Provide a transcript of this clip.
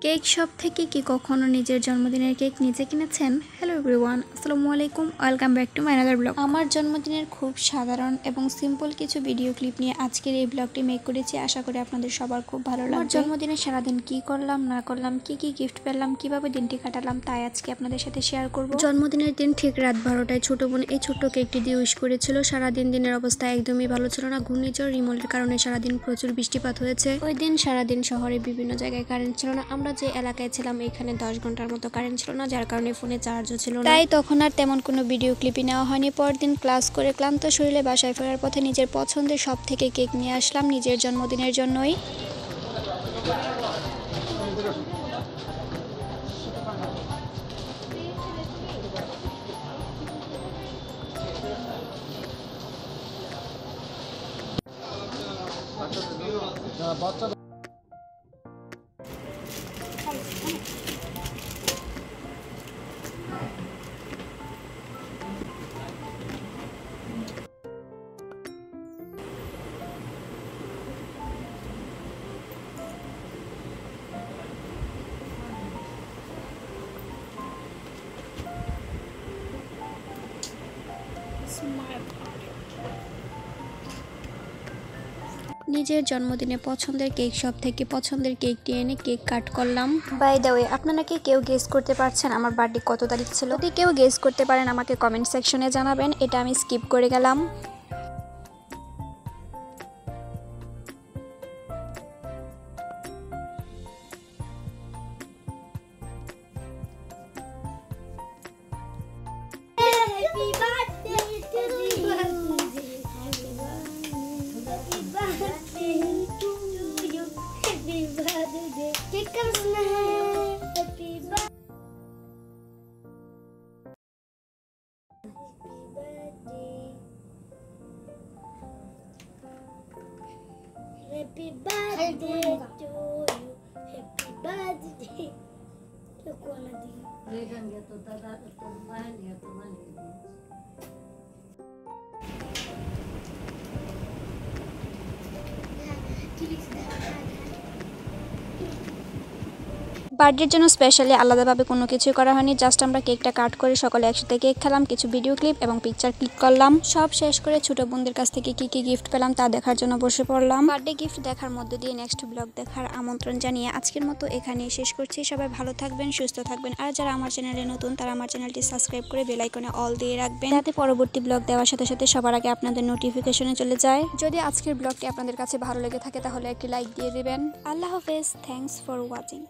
Cake shop থেকে কি কখনো নিজের জন্মদিনের কেক নিজে কিনেছেন? হ্যালো এভরিওয়ান, আসসালামু আলাইকুম, welcome back to my another blog. আমার জন্মদিনের খুব সাধারণ এবং সিম্পল কিছু ভিডিও ক্লিপ নিয়ে আজকের এই ব্লগটি মেক করেছি। আশা করি আপনাদের সবার খুব ভালো লাগবে। আমার জন্মদিনে সারাদিন কি করলাম না করলাম, কি কি গিফট পেলাম, কিভাবে দিনটি কাটালাম, তাই আজকে আপনাদের সাথে শেয়ার করব। জন্মদিনের দিন ঠিক রাত 12টায় ছোট বোন এই ছোট্ট কেকটি দিয়ে উইশ করেছিল। সারাদিন দিনের অবস্থা একদমই ভালো ছিল না। ঘূর্ণিঝড় রিমলের কারণে সারাদিন প্রচুর বৃষ্টিপাত হয়েছে। ওই দিন সারাদিন শহরে বিভিন্ন জায়গায় কারেন্ট ছিল না। আমরা যে এলাকায় ছিলাম এখানে 10 ঘন্টার মতো কারেন্ট ছিল না, যার কারণে ফোনে চার্জও ছিল না, তাই তখন আর তেমন কোনো ভিডিও ক্লিপই নেওয়া হয়নি। পরদিন ক্লাস করে ক্লান্ত শরীরে বাসায় ফেরার পথে নিজের পছন্দের সব থেকে কেক নিয়ে আসলাম নিজের জন্মদিনের জন্যই। নিজের জন্মদিনে পছন্দের কেক শপ থেকে পছন্দের কেকটি এনে কেক কাট করলাম। বাই দ্য ওয়ে, আপনারা কি কেউ গেস করতে পারছেন আমার বার্থডে কত তারিখ ছিল? যদি কেউ গেস করতে পারেন আমাকে কমেন্ট সেকশনে জানাবেন। এটা আমি স্কিপ করে গেলাম। Happy birthday to you. Happy birthday. Yo कोना दी. लेकिन ये तो दादा तो मान लिया तो मान लिया. বার্থডের জন্য স্পেশালি আলাদাভাবে কোনো কিছু করা হয়নি। জাস্ট আমরা কেকটা কাট করে সকলে একসাথে কেক খেলাম, কিছু ভিডিও ক্লিপ এবং পিকচার ক্লিক করলাম। সব শেষ করে ছোট বোনদের কাছ থেকে কি কি গিফট পেলাম তা দেখার জন্য বসে পড়লাম। বার্থডে গিফট দেখার মধ্য দিয়ে নেক্সট ব্লগ দেখার আমন্ত্রণ জানিয়ে আজকের মতো এখানেই শেষ করছি। সবাই ভালো থাকবেন, সুস্থ থাকবেন। আর যারা আমার চ্যানেলে নতুন তারা আমার চ্যানেলটি সাবস্ক্রাইব করে বেল আইকনে অল দিয়ে রাখবেন, যাতে পরবর্তী ব্লগ দেওয়ার সাথে সাথে সবার আগে আপনাদের নোটিফিকেশনে চলে যায়। যদি আজকের ব্লগটি আপনাদের কাছে ভালো লেগে থাকে তাহলে একটি লাইক দিয়ে দিবেন। আল্লাহ হাফেজ, থ্যাঙ্কস ফর ওয়াচিং।